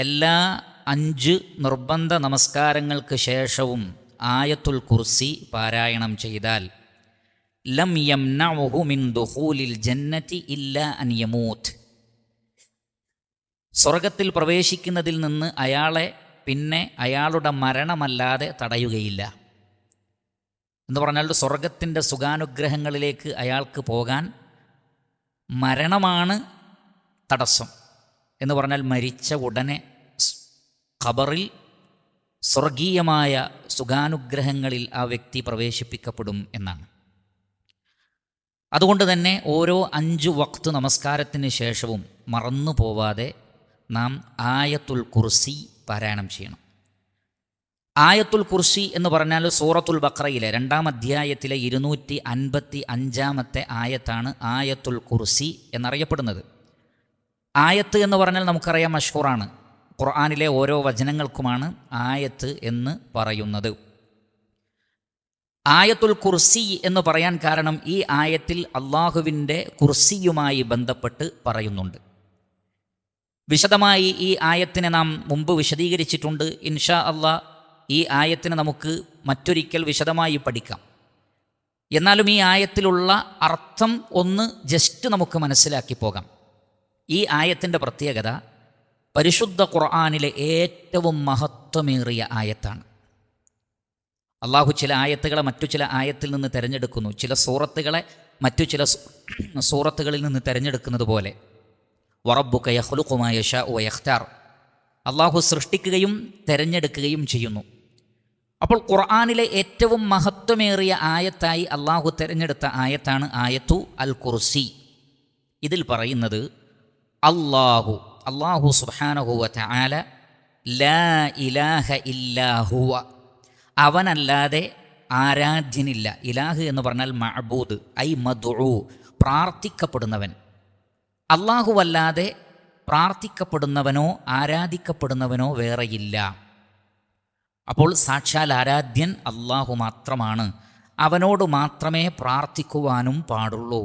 എല്ലാ 5 നിർബന്ധ നമസ്കാരങ്ങൾക്ക് ശേഷവും ആയത്തുൽ കുർസി പാരായണം ചെയ്താൽ ലം യംനഉഹു മിൻ ദുഖൂലിൽ ജന്നതി ഇല്ലാ അൻ യമൂത്ത്, സ്വർഗത്തിൽ പ്രവേശിക്കുന്നതിൽ നിന്ന് അയാളെ പിന്നെ അയാളുടെ മരണമല്ലാതെ തടയുകയില്ല. എന്ന് പറഞ്ഞാൽ സ്വർഗത്തിൻ്റെ സുഖാനുഗ്രഹങ്ങളിലേക്ക് അയാൾക്ക് പോകാൻ മരണമാണ് തടസ്സം. എന്ന് പറഞ്ഞാൽ മരിച്ച ഉടനെ ഖബറിൽ സ്വർഗീയമായ സുഖാനുഗ്രഹങ്ങളിൽ ആ വ്യക്തി പ്രവേശിപ്പിക്കപ്പെടും എന്നാണ്. അതുകൊണ്ട് തന്നെ ഓരോ 5 വഖ്ത് നമസ്കാരത്തിന് ശേഷവും മറന്നു പോവാതെ നാം ആയത്തുൽ കുർസി പാരായണം ചെയ്യണം. ആയത്തുൽ കുർസി എന്ന് പറഞ്ഞാൽ സൂറത്തുൽ ബഖറയിലെ 2-ാം അധ്യായത്തിലെ 255-ാമത്തെ ആയത്താണ് ആയത്തുൽ കുർസി എന്നറിയപ്പെടുന്നത്. ആയത്ത് എന്ന് പറഞ്ഞാൽ നമുക്കറിയാം മഷ്ഹൂറാണ്. ഖുർആനിലെ ഓരോ വചനങ്ങൾക്കുമാണ് ആയത്ത് എന്ന് പറയുന്നത്. ആയത്തുൽ കുർസി എന്ന് പറയാൻ കാരണം ഈ ആയത്തിൽ അള്ളാഹുവിൻ്റെ കുർസിയുമായി ബന്ധപ്പെട്ട് പറയുന്നുണ്ട്. വിശദമായി ഈ ആയത്തിനെ നാം മുമ്പ് വിശദീകരിച്ചിട്ടുണ്ട്. ഇൻഷാ അള്ളാഹ് ഈ ആയത്തിനെ നമുക്ക് മറ്റൊരിക്കൽ വിശദമായി പഠിക്കാം. എന്നാലും ഈ ആയത്തിലുള്ള അർത്ഥം ഒന്ന് ജസ്റ്റ് നമുക്ക് മനസ്സിലാക്കി പോകാം. ഈ ആയത്തിൻ്റെ പ്രത്യേകത പരിശുദ്ധ ഖുർആനിലെ ഏറ്റവും മഹത്വമേറിയ ആയത്താണ്. അള്ളാഹു ചില ആയത്തുകളെ മറ്റു ചില ആയത്തിൽ നിന്ന് തിരഞ്ഞെടുക്കുന്നു, ചില സൂറത്തുകളെ മറ്റു ചില സൂറത്തുകളിൽ നിന്ന് തിരഞ്ഞെടുക്കുന്നത് പോലെ. വറബ്ബുക യഖ്ലുഖു മാ യശാഉ വയഖ്താർ, അള്ളാഹു സൃഷ്ടിക്കുകയും തിരഞ്ഞെടുക്കുകയും ചെയ്യുന്നു. അപ്പോൾ ഖുർആനിലെ ഏറ്റവും മഹത്വമേറിയ ആയത്തായി അള്ളാഹു തിരഞ്ഞെടുത്ത ആയത്താണ് ആയത്തു അൽ കുർസി. ഇതിൽ പറയുന്നത് അല്ലാഹു സുബ്ഹാനഹു വ തആല ലാ ഇലാഹ ഇല്ലാ ഹുവ, അവനല്ലാതെ ആരാധ്യനില്ല. ഇലാഹ് എന്ന് പറഞ്ഞാൽ മഅബൂദ് ഐ മദ്ഉ, പ്രാർത്ഥിക്കപ്പെടുന്നവൻ. അല്ലാഹുവല്ലാതെ പ്രാർത്ഥിക്കപ്പെടുന്നവനോ ആരാധിക്കപ്പെടുന്നവനോ വേറെയില്ല. അപ്പോൾ സാക്ഷാൽ ആരാധ്യൻ അല്ലാഹു മാത്രമാണ്. അവനോട് മാത്രമേ പ്രാർത്ഥിക്കുവാനും പാടുള്ളൂ.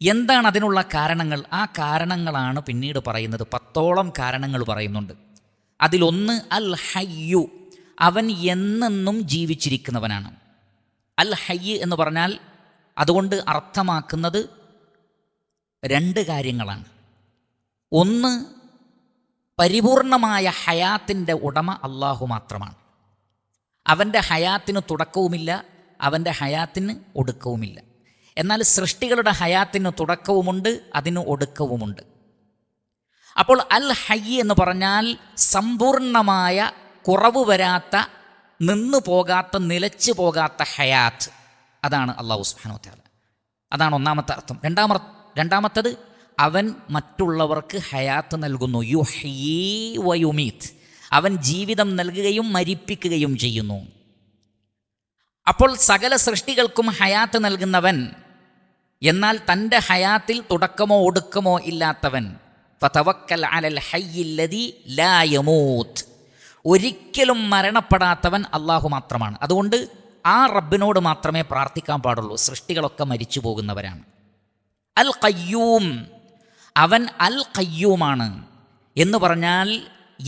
എന്താണ് അതിനുള്ള കാരണങ്ങൾ? ആ കാരണങ്ങളാണ് പിന്നീട് പറയുന്നത്. 10ഓളം കാരണങ്ങൾ പറയുന്നുണ്ട്. അതിലൊന്ന് അൽ ഹയ്യു, അവൻ എന്നെന്നും ജീവിച്ചിരിക്കുന്നവനാണ്. അൽ ഹയ്യ് എന്ന് പറഞ്ഞാൽ അതുകൊണ്ട് അർത്ഥമാക്കുന്നത് 2 കാര്യങ്ങളാണ്. ഒന്ന്, പരിപൂർണമായ ഹയാത്തിൻ്റെ ഉടമ അള്ളാഹു മാത്രമാണ്. അവൻ്റെ ഹയാത്തിന് തുടക്കവുമില്ല, അവൻ്റെ ഹയാത്തിന് ഒടുക്കവുമില്ല. എന്നാൽ സൃഷ്ടികളുടെ ഹയാത്തിന് തുടക്കവുമുണ്ട്, അതിന് ഒടുക്കവുമുണ്ട്. അപ്പോൾ അൽ ഹയ്യ് എന്ന് പറഞ്ഞാൽ സമ്പൂർണമായ, കുറവ് വരാത്ത, നിന്നു പോകാത്ത, നിലച്ചു പോകാത്ത ഹയാത്ത്. അതാണ് അല്ലാഹു സുബ്ഹാനഹു വ തആല. അതാണ് ഒന്നാമത്തെ അർത്ഥം. രണ്ടാമത്തത് അവൻ മറ്റുള്ളവർക്ക് ഹയാത്ത് നൽകുന്നു. യുഹ്യീ വയുമീത്ത്, അവൻ ജീവിതം നൽകുകയും മരിപ്പിക്കുകയും ചെയ്യുന്നു. അപ്പോൾ സകല സൃഷ്ടികൾക്കും ഹയാത്ത് നൽകുന്നവൻ, എന്നാൽ തൻ്റെ ഹയാത്തിൽ തുടക്കമോ ഒടുക്കമോ ഇല്ലാത്തവൻ. ഫതവക്കൽ അലൽ ഹയ്യില്ലദീ ലാ യമൂത്ത്, ഒരിക്കലും മരണപ്പെടാത്തവൻ അള്ളാഹു മാത്രമാണ്. അതുകൊണ്ട് ആ റബ്ബിനോട് മാത്രമേ പ്രാർത്ഥിക്കാൻ പാടുള്ളൂ. സൃഷ്ടികളൊക്കെ മരിച്ചു പോകുന്നവരാണ്. അൽ ഖയ്യൂം, അവൻ അൽ ഖയ്യൂമാണ് എന്ന് പറഞ്ഞാൽ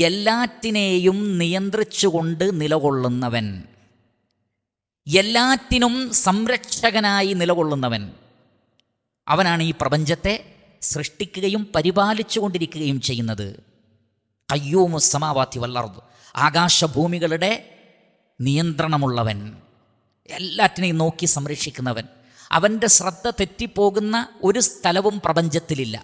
എല്ലാറ്റിനെയും നിയന്ത്രിച്ചുകൊണ്ട് നിലകൊള്ളുന്നവൻ, എല്ലാറ്റിനും സംരക്ഷകനായി നിലകൊള്ളുന്നവൻ. അവനാണ് ഈ പ്രപഞ്ചത്തെ സൃഷ്ടിക്കുകയും പരിപാലിച്ചു കൊണ്ടിരിക്കുകയും ചെയ്യുന്നത്. ഖയ്യൂമുസ് സമാവാതി വൽ അർദ്, ആകാശഭൂമികളുടെ നിയന്ത്രണമുള്ളവൻ, എല്ലാറ്റിനെയും നോക്കി സംരക്ഷിക്കുന്നവൻ. അവൻ്റെ ശ്രദ്ധ തെറ്റിപ്പോകുന്ന ഒരു സ്ഥലവും പ്രപഞ്ചത്തിലില്ല.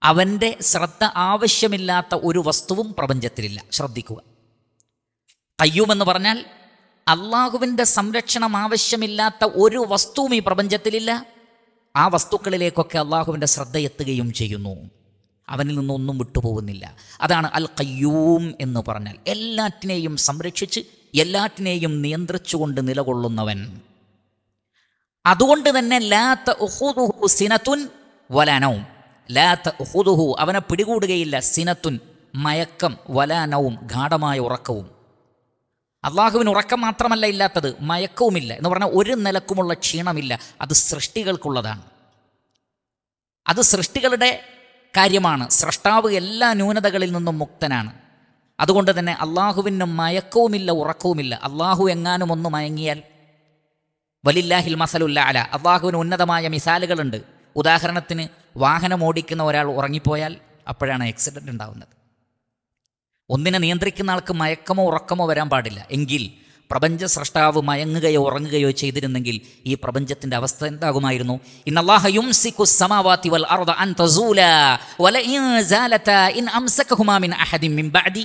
അവൻ്റെ ശ്രദ്ധ ആവശ്യമില്ലാത്ത ഒരു വസ്തുവും പ്രപഞ്ചത്തിലില്ല. ശ്രദ്ധിക്കുക, ഖയ്യൂം എന്ന് പറഞ്ഞാൽ അള്ളാഹുവിൻ്റെ സംരക്ഷണം ആവശ്യമില്ലാത്ത ഒരു വസ്തുവും ഈ പ്രപഞ്ചത്തിലില്ല. ആ വസ്തുക്കളിലേക്കൊക്കെ അള്ളാഹുവിൻ്റെ ശ്രദ്ധ എത്തുകയും ചെയ്യുന്നു. അവനിൽ നിന്നൊന്നും വിട്ടുപോകുന്നില്ല. അതാണ് അൽ ഖയ്യൂം എന്ന് പറഞ്ഞാൽ. എല്ലാറ്റിനെയും സംരക്ഷിച്ച് എല്ലാറ്റിനെയും നിയന്ത്രിച്ചുകൊണ്ട് നിലകൊള്ളുന്നവൻ. അതുകൊണ്ട് തന്നെ ലാ തഅഖുദുഹു സിനത്തുൻ വലാ നൗം, ലാ തഅഖുദുഹു, അവനെ പിടികൂടുകയില്ല, സിനത്തുൻ, മയക്കം, വലാ നൗം, ഗാഢമായ ഉറക്കവും. അള്ളാഹുവിന് ഉറക്കം മാത്രമല്ല ഇല്ലാത്തത്, മയക്കവുമില്ല. എന്ന് പറഞ്ഞാൽ ഒരു നിലക്കുമുള്ള ക്ഷീണമില്ല. അത് സൃഷ്ടികൾക്കുള്ളതാണ്. അത് സൃഷ്ടികളുടെ കാര്യമാണ്. സ്രഷ്ടാവ് എല്ലാ ന്യൂനതകളിൽ നിന്നും മുക്തനാണ്. അതുകൊണ്ട് തന്നെ അള്ളാഹുവിന് മയക്കവുമില്ല, ഉറക്കവുമില്ല. അള്ളാഹു എങ്ങാനും ഒന്ന് മയങ്ങിയാൽ, വലില്ലാഹിൽ മസലുൽ അല, അള്ളാഹുവിന് ഉന്നതമായ മിസാലുകളുണ്ട്. ഉദാഹരണത്തിന് വാഹനം ഓടിക്കുന്ന ഒരാൾ ഉറങ്ങിപ്പോയാൽ അപ്പോഴാണ് ആക്സിഡൻ്റ് ഉണ്ടാകുന്നത്. ഒന്നിനെ നിയന്ത്രിക്കുന്ന ആൾക്ക് മയക്കമോ ഉറക്കമോ വരാൻ പാടില്ല. എങ്കിൽ പ്രപഞ്ച സ്രഷ്ടാവ് മയങ്ങുകയോ ഉറങ്ങുകയോ ചെയ്തിരുന്നെങ്കിൽ ഈ പ്രപഞ്ചത്തിൻ്റെ അവസ്ഥ എന്താകുമായിരുന്നു? ഇന്നല്ലാഹ യുംസിക്കു സ്സമാവാതി വൽ അർദ അൻ തസൂലാ വലഇൻ സാലതാ ഇൻ അംസകഹുമാ മിൻ അഹദിൻ മിൻ ബഅദി.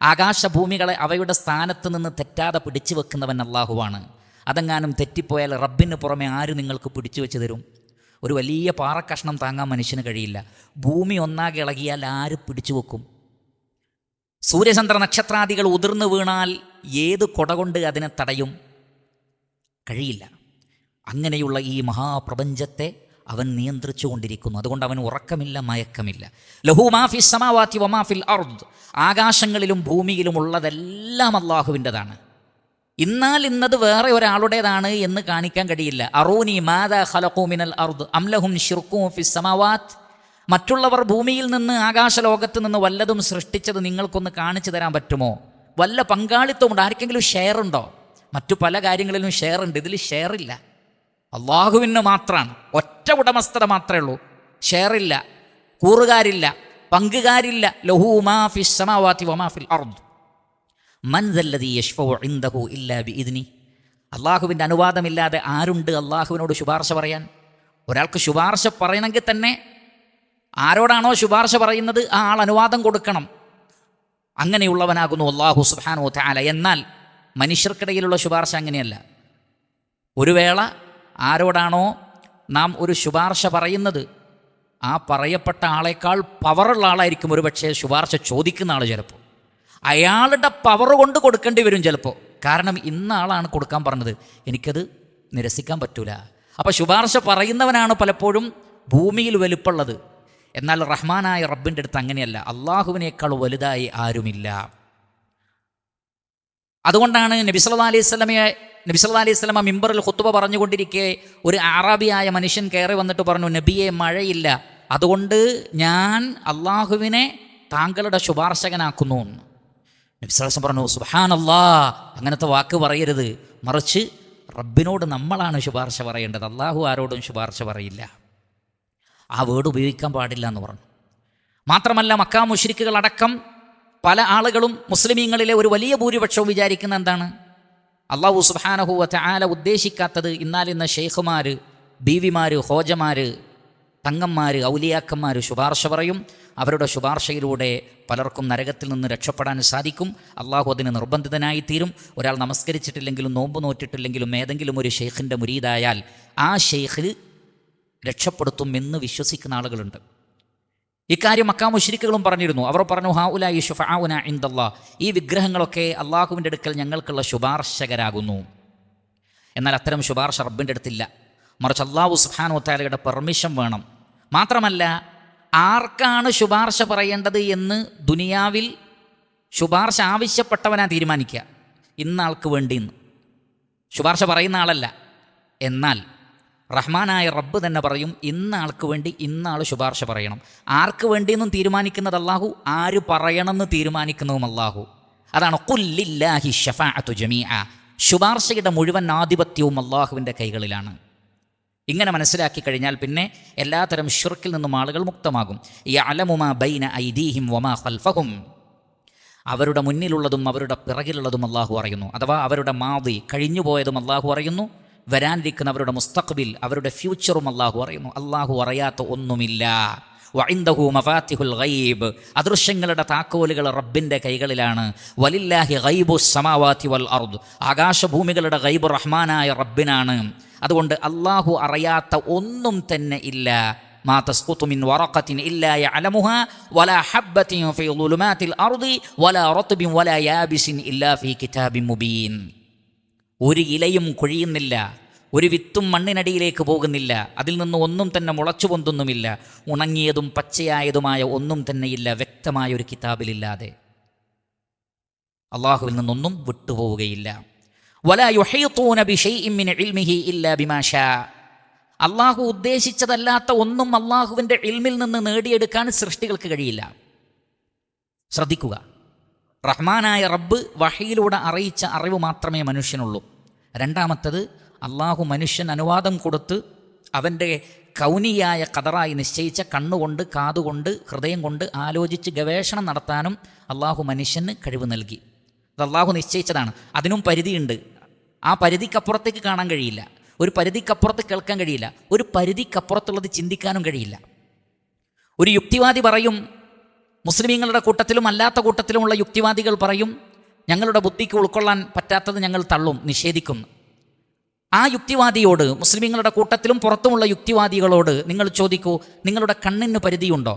ആകാശഭൂമികളെ അവയുടെ സ്ഥാനത്ത് നിന്ന് തെറ്റാതെ പിടിച്ചു വെക്കുന്നവൻ അല്ലാഹുവാണ്. അതെങ്ങാനും തെറ്റിപ്പോയാൽ റബ്ബിന് പുറമെ ആര് നിങ്ങൾക്ക് പിടിച്ചു വെച്ച് തരും? ഒരു വലിയ പാറക്കഷ്ണം താങ്ങാൻ മനുഷ്യന് കഴിയില്ല. ഭൂമി ഒന്നാകെ ഇളകിയാൽ ആര് പിടിച്ചു വെക്കും? സൂര്യചന്ദ്ര നക്ഷത്രാദികൾ ഉതിർന്നു വീണാൽ ഏത് കൊട കൊണ്ട് അതിനെ തടയും? കഴിയില്ല. അങ്ങനെയുള്ള ഈ മഹാപ്രപഞ്ചത്തെ അവൻ നിയന്ത്രിച്ചു കൊണ്ടിരിക്കുന്നു. അതുകൊണ്ട് അവൻ ഉറക്കമില്ല, മയക്കമില്ല. ലഹു മാ ഫിസ് സമാവാതി വമാ ഫിൽ അർദ്. ആകാശങ്ങളിലും ഭൂമിയിലും ഉള്ളതെല്ലാം അല്ലാഹുവിൻ്റെതാണ്. എന്നാൽ ഇന്നത് വേറെ ഒരാളുടേതാണ് എന്ന് കാണിക്കാൻ കഴിയില്ല. അറൂനി മാദാ ഖലഖൂ മിനൽ അർദ് അം ലഹും ശിർകും ഫിസ് സമാവാത്ത്. മറ്റുള്ളവർ ഭൂമിയിൽ നിന്ന് ആകാശലോകത്ത് നിന്ന് വല്ലതും സൃഷ്ടിച്ചത് നിങ്ങൾക്കൊന്ന് കാണിച്ചു തരാൻ പറ്റുമോ? വല്ല പങ്കാളിത്തമുണ്ട്? ആർക്കെങ്കിലും ഷെയർ ഉണ്ടോ? മറ്റു പല കാര്യങ്ങളിലും ഷെയർ ഉണ്ട്, ഇതിൽ ഷെയർ ഇല്ല. അള്ളാഹുവിന് മാത്രമാണ്, ഒറ്റ ഉടമസ്ഥത മാത്രമേ ഉള്ളൂ. ഷെയറില്ല, കൂറുകാരില്ല, പങ്കുകാരില്ല. ലഹു മാ ഫിസ് സമാവാതി വമാ ഫിൽ അർദ് മൻ ദല്ലദീ യശ്ഫഉ ഇൻദഹു ഇല്ലാ ബിഇദ്നി. അള്ളാഹുവിൻ്റെ അനുവാദമില്ലാതെ ആരുണ്ട് അള്ളാഹുവിനോട് ശുപാർശ പറയാൻ? ഒരാൾക്ക് ശുപാർശ പറയണമെങ്കിൽ തന്നെ ആരോടാണോ ശുപാർശ പറയുന്നത് ആ ആൾ അനുവാദം കൊടുക്കണം. അങ്ങനെയുള്ളവനാകുന്നു അല്ലാഹു സുബ്ഹാനഹു വ തആല. എന്നാൽ മനുഷ്യർക്കിടയിലുള്ള ശുപാർശ അങ്ങനെയല്ല. ഒരു വേള ആരോടാണോ നാം ഒരു ശുപാർശ പറയുന്നത് ആ പറയപ്പെട്ട ആളേക്കാൾ പവറുള്ള ആളായിരിക്കും ഒരുപക്ഷെ ശുപാർശ ചോദിക്കുന്ന ആൾ. ചിലപ്പോൾ അയാളുടെ പവർ കൊണ്ട് കൊടുക്കേണ്ടി വരും ചിലപ്പോൾ. കാരണം ഇന്ന ആളാണ് കൊടുക്കാൻ പറഞ്ഞത്, എനിക്കത് നിരസിക്കാൻ പറ്റൂല. അപ്പോൾ ശുപാർശ പറയുന്നവനാണ് പലപ്പോഴും ഭൂമിയിൽ വലുപ്പമുള്ളത്. എന്നാൽ റഹ്മാനായ റബ്ബിൻ്റെ അടുത്ത് അങ്ങനെയല്ല. അള്ളാഹുവിനേക്കാൾ വലുതായി ആരുമില്ല. അതുകൊണ്ടാണ് നബി സല്ലല്ലാഹു അലൈഹി വസല്ലമ മിമ്പറിൽ ഖുത്ബ പറഞ്ഞുകൊണ്ടിരിക്കെ ഒരു അറാബിയായ മനുഷ്യൻ കയറി വന്നിട്ട് പറഞ്ഞു, നബിയെ മഴയില്ല, അതുകൊണ്ട് ഞാൻ അള്ളാഹുവിനെ താങ്കളുടെ ശുപാർശകനാക്കുന്നു. നബി സല്ലല്ലാഹു അലൈഹി വസല്ലം പറഞ്ഞു, സുബ്ഹാനല്ലാഹ്, അങ്ങനത്തെ വാക്ക് പറയരുത്, മറിച്ച് റബ്ബിനോട് നമ്മളാണ് ശുപാർശ പറയേണ്ടത്, അള്ളാഹു ആരോടും ശുപാർശ പറയില്ല. ആ വേർഡ് ഉപയോഗിക്കാൻ പാടില്ല എന്ന് പറഞ്ഞു. മാത്രമല്ല മക്കാ മുശ്രിക്കുകൾ അടക്കം പല ആളുകളും മുസ്ലിമീങ്ങളിലെ ഒരു വലിയ ഭൂരിപക്ഷവും വിചാരിക്കുന്ന എന്താണ്? അല്ലാഹു സുബ്ഹാനഹു വ തആല ഉദ്ദേശിക്കാത്തത് ഇന്നാലിന്ന ഷെയ്ഖുമാർ, ബീവിമാർ, ഹോജമാർ, തങ്ങന്മാർ, ഔലിയാക്കന്മാർ ശുപാർശ പറയും. അവരുടെ ശുപാർശയിലൂടെ പലർക്കും നരകത്തിൽ നിന്ന് രക്ഷപ്പെടാൻ സാധിക്കും. അള്ളാഹു അതിന് നിർബന്ധിതനായിത്തീരും. ഒരാൾ നമസ്കരിച്ചിട്ടില്ലെങ്കിലും നോമ്പ് നോറ്റിട്ടില്ലെങ്കിലും ഏതെങ്കിലും ഒരു ഷെയ്ഖിൻ്റെ മുരീദായാൽ ആ ഷെയ്ഖ് രക്ഷപ്പെടുത്തും എന്ന് വിശ്വസിക്കുന്ന ആളുകളുണ്ട്. ഇക്കാര്യം മക്കാ മുശ്രിക്കുകളും പറഞ്ഞിരുന്നു. അവർ പറഞ്ഞു, ഹൗലായി ശുഫആഉന ഇൻദല്ലാഹ്, ഈ വിഗ്രഹങ്ങളൊക്കെ അള്ളാഹുവിൻ്റെ അടുക്കൽ ഞങ്ങൾക്കുള്ള ശുപാർശകരാകുന്നു. എന്നാൽ അത്തരം ശുപാർശ റബ്ബിൻ്റെ അടുത്തില്ല. മറിച്ച് അല്ലാഹു സുബ്ഹാനഹു വ തആലയുടെ പെർമിഷൻ വേണം. മാത്രമല്ല ആർക്കാണ് ശുപാർശ പറയേണ്ടത് എന്ന് ദുനിയാവിൽ ശുപാർശ ആവശ്യപ്പെട്ടവനാ തീരുമാനിക്കുക. ഇന്ന ആൾക്ക് വേണ്ടിയെന്ന് ശുപാർശ പറയുന്ന ആളല്ല. എന്നാൽ റഹ്മാനായ റബ്ബ് തന്നെ പറയും, ഇന്ന ആൾക്ക് വേണ്ടി ഇന്ന ആൾ ശുപാർശ പറയണം. ആർക്ക് വേണ്ടിയെന്നും തീരുമാനിക്കുന്നത് അല്ലാഹു, ആര് പറയണമെന്ന് തീരുമാനിക്കുന്നതും അല്ലാഹു. അതാണ് ഖുൽ ലില്ലാഹി ശഫാഅത്തു ജമീഅ. ശുപാർശയുടെ മുഴുവൻ ആധിപത്യവും അല്ലാഹുവിൻ്റെ കൈകളിലാണ്. ഇങ്ങനെ മനസ്സിലാക്കി കഴിഞ്ഞാൽ പിന്നെ എല്ലാത്തരം ശിർക്കിൽ നിന്നും ആളുകൾ മുക്തമാകും. യഅലമു മാ ബൈന ഐദീഹിം വമാ ഖൽഫഹും. അവരുടെ മുന്നിലുള്ളതും അവരുടെ പിറകിലുള്ളതും അല്ലാഹു അറിയുന്നു. അഥവാ അവരുടെ മാദി കഴിഞ്ഞുപോയതും അല്ലാഹു അറിയുന്നു, വരാനിരിക്കുന്നവരുടെ മുസ്തഖ്ബിൽ അവരുടെ ഫ്യൂച്ചറും അല്ലാഹു അറിയുന്നു. അല്ലാഹു അറിയാത്ത ഒന്നുമില്ല. വഇൻദഹു മഫാത്തിഹുൽ ഗൈബ്. അദൃശ്യങ്ങളുടെ താക്കോലുകൾ റബ്ബിൻ്റെ കൈകളിലാണ്. വലില്ലാഹി ഗൈബുസ് സമാവാതി വൽ അർദ്. ആകാശഭൂമികളുടെ ഗൈബ് റഹ്മാനായ റബ്ബിനാണ്. അതുകൊണ്ട് അല്ലാഹു അറിയാത്ത ഒന്നും തന്നെ ഇല്ല. മാ തസ്ഖുതു മിൻ വറഖത്തിൻ ഇല്ലാ യഅലമുഹാ വലാ ഹബ്ബത്തിൻ ഫീ ളുലുമാതിൽ അർദി വലാ റത്ബിൻ വലാ യാബിസിൻ ഇല്ലാ ഫീ കിതാബിൻ മുബീൻ. ഒരു ഇലയും കൊഴിയുന്നില്ല, ഒരു വിത്തും മണ്ണിനടിയിലേക്ക് പോകുന്നില്ല, അതിൽ നിന്ന് ഒന്നും തന്നെ മുളച്ചു പൊന്തുന്നുമില്ല, ഉണങ്ങിയതും പച്ചയായതുമായ ഒന്നും തന്നെയില്ല വ്യക്തമായ ഒരു കിതാബിലില്ലാതെ. അള്ളാഹുവിൽ നിന്നൊന്നും വിട്ടുപോവുകയില്ല. വലാ യുഹീതൂന ബിശൈഇൻ മിൻ ഇൽമിഹി ഇല്ലാ ബിമാ ശാ. അള്ളാഹു ഉദ്ദേശിച്ചതല്ലാത്ത ഒന്നും അള്ളാഹുവിൻ്റെ ഇൽമിൽ നിന്ന് നേടിയെടുക്കാൻ സൃഷ്ടികൾക്ക് കഴിയില്ല. ശ്രദ്ധിക്കുക, റഹ്മാനായ റബ്ബ് വഹിയിലൂടെ അറിയിച്ച അറിവ് മാത്രമേ മനുഷ്യനുള്ളൂ. രണ്ടാമത്തത്, അള്ളാഹു മനുഷ്യൻ അനുവാദം കൊടുത്ത് അവൻ്റെ കൗനിയായ ഖദറായി നിശ്ചയിച്ച കണ്ണുകൊണ്ട്, കാതുകൊണ്ട്, ഹൃദയം കൊണ്ട് ആലോചിച്ച് ഗവേഷണം നടത്താനും അള്ളാഹു മനുഷ്യന് കഴിവ് നൽകി. അത് അള്ളാഹു നിശ്ചയിച്ചതാണ്. അതിനും പരിധിയുണ്ട്. ആ പരിധിക്കപ്പുറത്തേക്ക് കാണാൻ കഴിയില്ല, ഒരു പരിധിക്കപ്പുറത്ത് കേൾക്കാൻ കഴിയില്ല, ഒരു പരിധിക്കപ്പുറത്തുള്ളത് ചിന്തിക്കാനും കഴിയില്ല. ഒരു യുക്തിവാദി പറയും, മുസ്ലിമീങ്ങളുടെ കൂട്ടത്തിലും അല്ലാത്ത കൂട്ടത്തിലുമുള്ള യുക്തിവാദികൾ പറയും, ഞങ്ങളുടെ ബുദ്ധിക്ക് ഉൾക്കൊള്ളാൻ പറ്റാത്തത് ഞങ്ങൾ തള്ളും, നിഷേധിക്കും. ആ യുക്തിവാദിയോട്, മുസ്ലിമീങ്ങളുടെ കൂട്ടത്തിലും പുറത്തുമുള്ള യുക്തിവാദികളോട് നിങ്ങൾ ചോദിക്കൂ, നിങ്ങളുടെ കണ്ണിന് പരിധിയുണ്ടോ?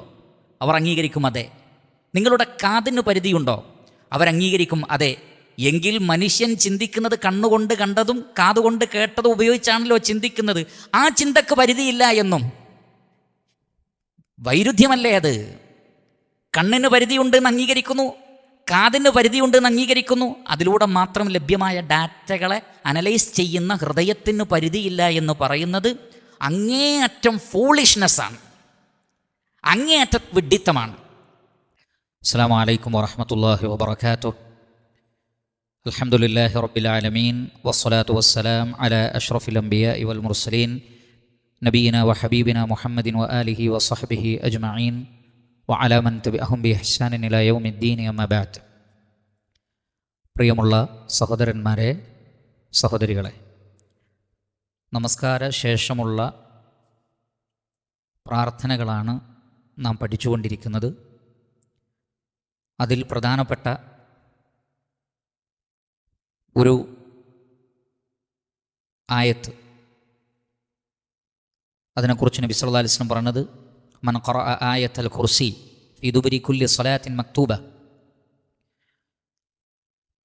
അവർ അംഗീകരിക്കും അതെ. നിങ്ങളുടെ കാതിന് പരിധിയുണ്ടോ? അവരംഗീകരിക്കും അതെ. എങ്കിൽ മനുഷ്യൻ ചിന്തിക്കുന്നത് കണ്ണുകൊണ്ട് കണ്ടതും കാതുകൊണ്ട് കേട്ടതും ഉപയോഗിച്ചാണല്ലോ ചിന്തിക്കുന്നത്. ആ ചിന്തക്ക് പരിധിയില്ല എന്നും വൈരുദ്ധ്യമല്ലേ അത്? കണ്ണിന് പരിധിയുണ്ടെന്ന് അംഗീകരിക്കുന്നു, കാതിന് പരിധിയുണ്ടെന്ന് അംഗീകരിക്കുന്നു. അതിലൂടെ മാത്രം ലഭ്യമായ ഡാറ്റകളെ അനലൈസ് ചെയ്യുന്ന ഹൃദയത്തിന് പരിധിയില്ല എന്ന് പറയുന്നത് അങ്ങേയറ്റം ഫൂളിഷ്നെസ്സാണ്, അങ്ങേയറ്റം വിഡ്ഢിത്തമാണ്. അസ്സലാമു അലൈക്കും വറഹ്മത്തുള്ളാഹി വബറകാതുഹു. അൽഹംദുലില്ലാഹി റബ്ബിൽ ആലമീൻ വസ്സലാത്തു വസ്സലാം അലാ അഷ്റഫിൽ അംബിയാഇ വൽ മുർസലീൻ നബിയിന വഹബീബിന മുഹമ്മദിൻ വആലിഹി വസഹ്ബിഹി അജ്മഈൻ വഅലാ മൻ തബിഅഹും ബിഇഹ്സാനിൻ ഇലാ യൗമിദ്ദീൻ അമ്മാ ബഅദ്. പ്രിയമുള്ള സഹോദരന്മാരെ, സഹോദരികളെ, നമസ്കാര ശേഷമുള്ള പ്രാർത്ഥനകളാണ് നാം പഠിച്ചുകൊണ്ടിരിക്കുന്നത്. അതിൽ പ്രധാനപ്പെട്ട ഒരു ആയത്ത്, അതിനെക്കുറിച്ച് നബി സല്ലല്ലാഹു അലൈഹി വസല്ലം പറഞ്ഞത്, മൻ ഖറഅ ആയത്തൽ കുർസി ഫീ ദുബരി കുല്ലി സ്വലാത്തിൻ മക്തൂബ.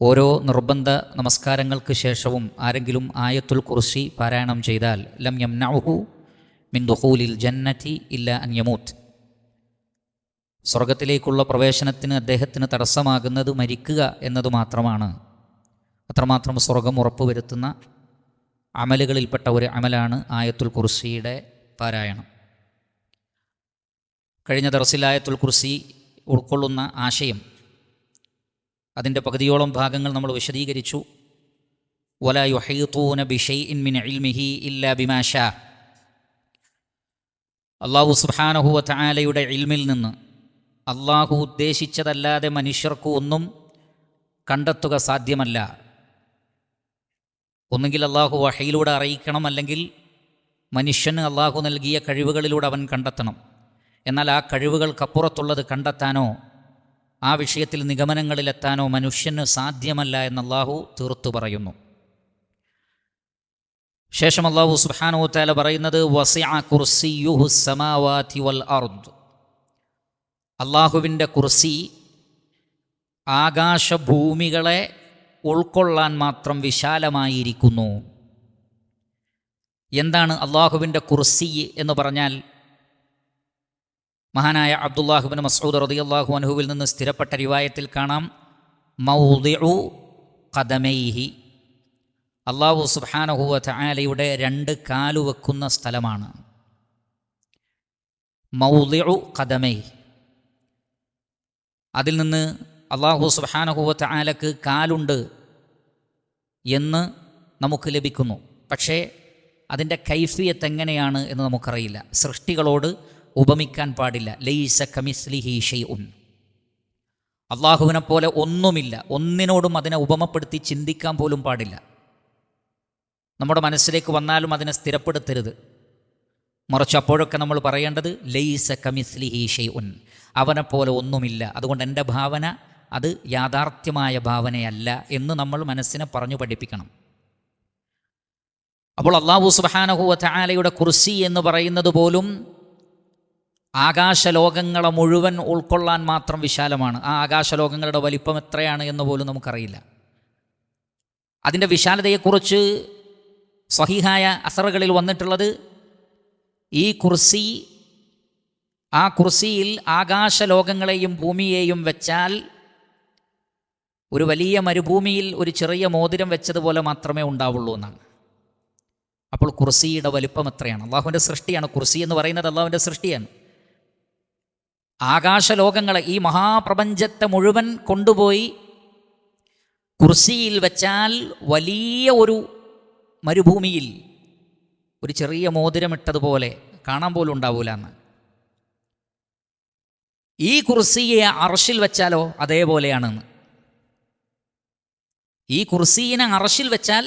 ഓരോ നിർബന്ധ നമസ്കാരങ്ങൾക്ക് ശേഷവും ആരെങ്കിലും ആയത്തുൽ കുർസി പാരായണം ചെയ്താൽ ലം യംനഉഹു മിൻ ദുഖൂലിൽ ജന്നതി ഇല്ലാ അൻ യമൂത്ത്. സ്വർഗത്തിലേക്കുള്ള പ്രവേശനത്തിന് അദ്ദേഹത്തിന് തടസ്സമാകുന്നത് മരിക്കുക എന്നത് മാത്രമാണ്. അത്രമാത്രം സ്വർഗം ഉറപ്പുവരുത്തുന്ന അമലുകളിൽപ്പെട്ട ഒരു അമലാണ് ആയത്തുൽ കുർസിയുടെ പാരായണം. കഴിഞ്ഞ ദർസിൽ ആയത്തുൽ കുർസി ഉൾക്കൊള്ളുന്ന ആശയം, അതിൻ്റെ പകുതിയോളം ഭാഗങ്ങൾ നമ്മൾ വിശദീകരിച്ചു. വലാ യുഹീതൂന ബിശൈഇൻ മിൻ ഇൽമിഹി ഇല്ലാ ബിമാ ശാ. അല്ലാഹു സുബ്ഹാനഹു വ തആലയുടെ ഇൽമിൽ നിന്ന് അള്ളാഹു ഉദ്ദേശിച്ചതല്ലാതെ മനുഷ്യർക്ക് ഒന്നും കണ്ടെത്തുക സാധ്യമല്ല. ഒന്നുകിൽ അള്ളാഹു വഹയിലൂടെ അറിയിക്കണം, അല്ലെങ്കിൽ മനുഷ്യന് അള്ളാഹു നൽകിയ കഴിവുകളിലൂടെ അവൻ കണ്ടെത്തണം. എന്നാൽ ആ കഴിവുകൾക്കപ്പുറത്തുള്ളത് കണ്ടെത്താനോ ആ വിഷയത്തിൽ നിഗമനങ്ങളിലെത്താനോ മനുഷ്യന് സാധ്യമല്ല എന്ന് അള്ളാഹു തീർത്തു പറയുന്നു. ശേഷം അള്ളാഹു സുബ്ഹാനഹു വ തആല പറയുന്നത്, വസിഅ കുർസിയ്യുഹു സ്സമാവാതി വൽ അർദ്. അള്ളാഹുവിൻ്റെ കുർസി ആകാശഭൂമികളെ ഉൾക്കൊള്ളാൻ മാത്രം വിശാലമായിരിക്കുന്നു. എന്താണ് അള്ളാഹുവിൻ്റെ കുർസി എന്ന് പറഞ്ഞാൽ? മഹാനായ അബ്ദുല്ലാഹ് ഇബ്നു മസ്ഊദ് റളിയല്ലാഹു അൻഹുവിൽ നിന്ന് സ്ഥിരപ്പെട്ട റിവായത്തിൽ കാണാം, മൗദിഉ ഖദമൈഹി. അള്ളാഹു സുബ്ഹാനഹു വ തആലയുടെ രണ്ട് കാലു വെക്കുന്ന സ്ഥലമാണ് മൗദിഉ ഖദമൈഹി. അതിൽ നിന്ന് അള്ളാഹു സുബ്ഹാനഹു വ തആലക്ക് കാലുണ്ട് എന്ന് നമുക്ക് ലഭിക്കുന്നു. പക്ഷേ അതിൻ്റെ കൈഫിയത്ത് എങ്ങനെയാണ് എന്ന് നമുക്കറിയില്ല. സൃഷ്ടികളോട് ഉപമിക്കാൻ പാടില്ല. ലൈസ കമിസ്ലിഹി ഷൈഉൻ. അള്ളാഹുവിനെ പോലെ ഒന്നുമില്ല. ഒന്നിനോടും അതിനെ ഉപമപ്പെടുത്തി ചിന്തിക്കാൻ പോലും പാടില്ല. നമ്മുടെ മനസ്സിലേക്ക് വന്നാലും അതിനെ സ്ഥിരപ്പെടുത്തരുത്. മറിച്ച് അപ്പോഴൊക്കെ നമ്മൾ പറയേണ്ടത് ലൈസ കമിസ്ലിഹി ഷൈഉൻ, അവനെപ്പോലെ ഒന്നുമില്ല. അതുകൊണ്ട് എൻ്റെ ഭാവന അത് യാഥാർത്ഥ്യമായ ഭാവനയല്ല എന്ന് നമ്മൾ മനസ്സിനെ പറഞ്ഞു പഠിപ്പിക്കണം. അപ്പോൾ അല്ലാഹു സുബ്ഹാനഹു വ തആലയുടെ കുർസി എന്ന് പറയുന്നത് പോലും ആകാശലോകങ്ങളെ മുഴുവൻ ഉൾക്കൊള്ളാൻ മാത്രം വിശാലമാണ്. ആ ആകാശലോകങ്ങളുടെ വലിപ്പം എത്രയാണ് എന്ന് പോലും നമുക്കറിയില്ല. അതിൻ്റെ വിശാലതയെക്കുറിച്ച് സ്വഹീഹായ അസറുകളിൽ വന്നിട്ടുള്ളത്, ഈ കുർസി, ആ കുർസിയിൽ ആകാശലോകങ്ങളെയും ഭൂമിയെയും വെച്ചാൽ ഒരു വലിയ മരുഭൂമിയിൽ ഒരു ചെറിയ മോതിരം വെച്ചതുപോലെ മാത്രമേ ഉണ്ടാവുള്ളൂ എന്നാണ്. അപ്പോൾ കുർസിയുടെ വലിപ്പം എത്രയാണ്? അള്ളാഹുവിൻ്റെ സൃഷ്ടിയാണ് കുർസി എന്ന് പറയുന്നത്, അള്ളാഹുവിൻ്റെ സൃഷ്ടിയാണ്. ആകാശലോകങ്ങളെ, ഈ മഹാപ്രപഞ്ചത്തെ മുഴുവൻ കൊണ്ടുപോയി കുർസിയിൽ വെച്ചാൽ വലിയ ഒരു മരുഭൂമിയിൽ ഒരു ചെറിയ മോതിരമിട്ടതുപോലെ കാണാൻ പോലും ഉണ്ടാവൂല എന്ന്. ഈ കുർസിയെ അർശിൽ വെച്ചാലോ അതേപോലെയാണെന്ന്. ഈ കുർസീനെ അർശിൽ വെച്ചാൽ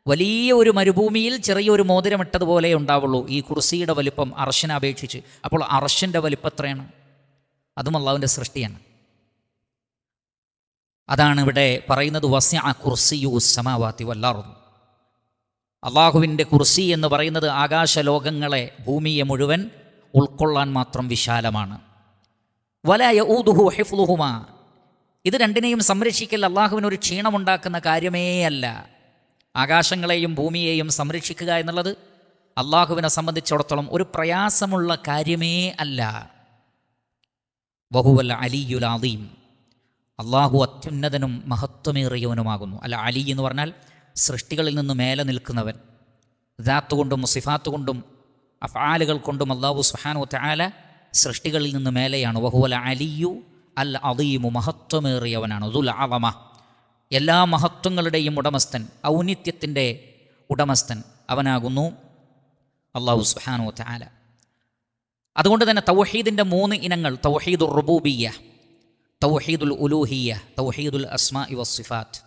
വലിയ ഒരു മരുഭൂമിയിൽ ചെറിയൊരു മോതിരമിട്ടതുപോലെ ഉണ്ടാവുള്ളൂ ഈ കുർസിയുടെ വലിപ്പം അർശിനെ അപേക്ഷിച്ച്. അപ്പോൾ അർശിൻ്റെ വലിപ്പം എത്രയാണ്? അതും അള്ളാഹുവിൻ്റെ സൃഷ്ടിയാണ്. അതാണ് ഇവിടെ പറയുന്നത്, വസിഅ കുർസിയു സമാവാതി വൽ അർദ്. അള്ളാഹുവിൻ്റെ കുർസി എന്ന് പറയുന്നത് ആകാശലോകങ്ങളെ, ഭൂമിയെ മുഴുവൻ ഉൾക്കൊള്ളാൻ മാത്രം വിശാലമാണ്. വലാ യഊദുഹു ഹിഫ്ളുഹുമാ, ഇത് രണ്ടിനെയും സംരക്ഷിക്കൽ അള്ളാഹുവിനൊരു ക്ഷീണമുണ്ടാക്കുന്ന കാര്യമേ അല്ല. ആകാശങ്ങളെയും ഭൂമിയെയും സംരക്ഷിക്കുക എന്നുള്ളത് അള്ളാഹുവിനെ സംബന്ധിച്ചിടത്തോളം ഒരു പ്രയാസമുള്ള കാര്യമേ അല്ല. വഹുവൽ അലിയുൽ അദീം, അള്ളാഹു അത്യുന്നതനും മഹത്വമേറിയവനുമാകുന്നു. അല്ല, അലി എന്ന് പറഞ്ഞാൽ സൃഷ്ടികളിൽ നിന്ന് മേലെ നിൽക്കുന്നവൻ. ദാത്ത് കൊണ്ടും സിഫാത്ത് കൊണ്ടും അഫ്ആലുകൾ കൊണ്ടും അള്ളാഹു സുബ്ഹാനഹു വ തആല സൃഷ്ടികളിൽ നിന്ന് മേലെയാണ്. വഹുവൽ അലിയു അൽ അദീമു, മഹത്വമേറിയവനാണ്. ദുൽ അളമ, എല്ലാ മഹത്വങ്ങളുടെയും ഉടമസ്ഥൻ, ഔന്നിത്യത്തിൻ്റെ ഉടമസ്ഥൻ അവനാകുന്നു അള്ളാഹു സുബ്ഹാനഹു വ തആല. അതുകൊണ്ട് തന്നെ തൗഹീദിൻ്റെ 3 ഇനങ്ങൾ, തൗഹീദുർ റുബൂബിയ്യ, തൗഹീദുൽ ഉലൂഹിയ്യ, തൗഹീദുൽ അസ്മാഇ വസ്സിഫാത്ത്,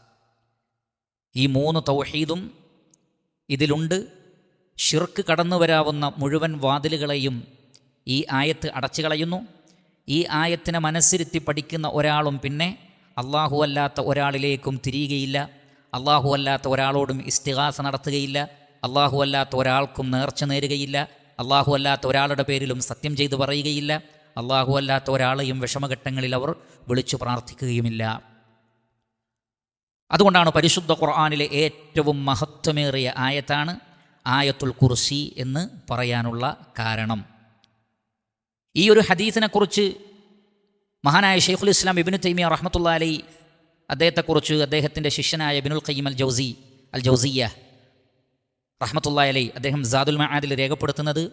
ഈ 3 തൗഹീദും ഇതിലുണ്ട്. ശിർക്ക് കടന്നു വരാവുന്ന മുഴുവൻ വാതിലുകളെയും ഈ ആയത്ത് അടച്ചു കളയുന്നു. ഈ ആയത്തിനെ മനസ്സിരുത്തി പഠിക്കുന്ന ഒരാളും പിന്നെ അള്ളാഹു അല്ലാത്ത ഒരാളിലേക്കും തിരിയുകയില്ല, അള്ളാഹു അല്ലാത്ത ഒരാളോടും ഇസ്തിഗാസ നടത്തുകയില്ല, അള്ളാഹു അല്ലാത്ത ഒരാൾക്കും നേർച്ച നേരുകയില്ല, അള്ളാഹു അല്ലാത്ത ഒരാളുടെ പേരിലും സത്യം ചെയ്തു പറയുകയില്ല, അള്ളാഹു അല്ലാത്ത ഒരാളെയും വിഷമഘട്ടങ്ങളിൽ അവർ വിളിച്ചു പ്രാർത്ഥിക്കുകയുമില്ല. അതുകൊണ്ടാണ് പരിശുദ്ധ ഖുർആനിലെ ഏറ്റവും മഹത്വമേറിയ ആയത്താണ് ആയത്തുൽ കുർസി എന്ന് പറയാനുള്ള കാരണം. ഈ ഒരു ഹദീസിനെക്കുറിച്ച് മഹാനായ ഷെയ്ഖുൽ ഇസ്ലാം ഇബ്നു തൈമിയ്യ റഹ്മത്തുള്ളാഹി അലൈഹി അദ്ദേഹത്തെക്കുറിച്ച് അദ്ദേഹത്തിൻ്റെ ശിഷ്യനായ ഇബ്നുൽ ഖയ്യിം അൽ ജൗസിയ്യ റഹ്മത്തുള്ളാഹി അലൈഹി അദ്ദേഹം സാദുൽ മആദിൽ രേഖപ്പെടുത്തുന്നത്,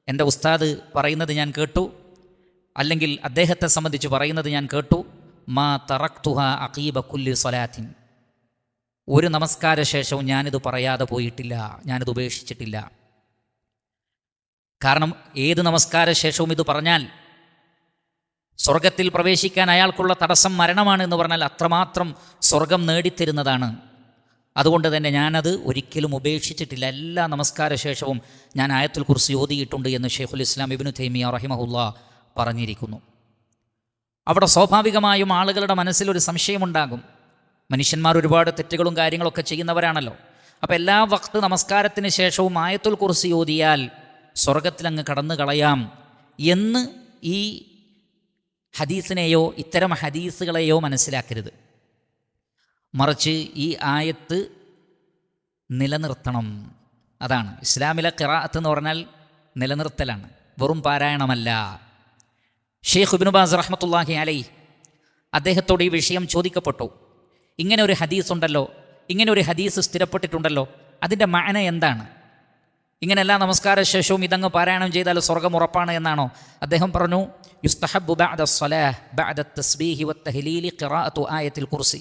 എൻ്റെ ഉസ്താദ് പറയുന്നത് ഞാൻ കേട്ടു, അല്ലെങ്കിൽ അദ്ദേഹത്തെ സംബന്ധിച്ച് പറയുന്നത് ഞാൻ കേട്ടു, മാ തറക്തുഹ അഖീബ കുല്ലി സ്വലാത്തിൻ, ഒരു നമസ്കാര ശേഷവും ഞാനിത് പറയാതെ പോയിട്ടില്ല, ഞാനിത് ഉപേക്ഷിച്ചിട്ടില്ല. കാരണം ഏത് നമസ്കാര ശേഷവും ഇത് പറഞ്ഞാൽ സ്വർഗത്തിൽ പ്രവേശിക്കാൻ അയാൾക്കുള്ള തടസ്സം മരണമാണ് എന്ന് പറഞ്ഞാൽ അത്രമാത്രം സ്വർഗം നേടിത്തരുന്നതാണ്. അതുകൊണ്ട് തന്നെ ഞാനത് ഒരിക്കലും ഉപേക്ഷിച്ചിട്ടില്ല. എല്ലാ നമസ്കാര ശേഷവും ഞാൻ ആയത്തുൽ കുർസി ഓതിയിട്ടുണ്ട് എന്ന് ഷെയ്ഖുൽ ഇസ്ലാം ഇബ്നു തൈമിയ്യ റഹിമഹുല്ലാഹ് പറഞ്ഞിരിക്കുന്നു. അവിടെ സ്വാഭാവികമായും ആളുകളുടെ മനസ്സിലൊരു സംശയമുണ്ടാകും. മനുഷ്യന്മാർ ഒരുപാട് തെറ്റുകളും കാര്യങ്ങളൊക്കെ ചെയ്യുന്നവരാണല്ലോ. അപ്പോൾ എല്ലാ വഖ്ത് നമസ്കാരത്തിന് ശേഷവും ആയത്തുൽ കുർസി ഓതിയാൽ സ്വർഗത്തിലങ്ങ് കടന്നു കളയാം എന്ന് ഈ ഹദീസിനെയോ ഇത്തരം ഹദീസുകളെയോ മനസ്സിലാക്കരുത്. മറിച്ച് ഈ ആയത്ത് നിലനിർത്തണം. അതാണ് ഇസ്ലാമിലെ ഖിറാഅത്ത് എന്ന് പറഞ്ഞാൽ നിലനിർത്തലാണ്, വെറും പാരായണമല്ല. ഷെയ്ഖ് ഇബ്നു ബാസ് റഹ്മത്തുള്ളാഹി അലൈഹി അദ്ദേഹത്തോട് ഈ വിഷയം ചോദിക്കപ്പെട്ടു. ഇങ്ങനെ ഒരു ഹദീസ് ഉണ്ടല്ലോ, ഇങ്ങനെ ഒരു ഹദീസ് സ്ഥിരപ്പെട്ടിട്ടുണ്ടല്ലോ, അതിൻ്റെ മഅന എന്താണ്? ഇങ്ങനെ എല്ലാ നമസ്കാര ശേഷവും ഇതങ്ങ് പാരായണം ചെയ്താൽ സ്വർഗ്ഗം ഉറപ്പാണ് എന്നാണോ? അദ്ദേഹം പറഞ്ഞു, യുസ്തഹബ്ബു ബഅദ സ്വലാഹ് ബഅദ തസ്ബീഹി വത്തഹ്ലീലി ഖിറാഅത്തു ആയത്തിൽ കുർസി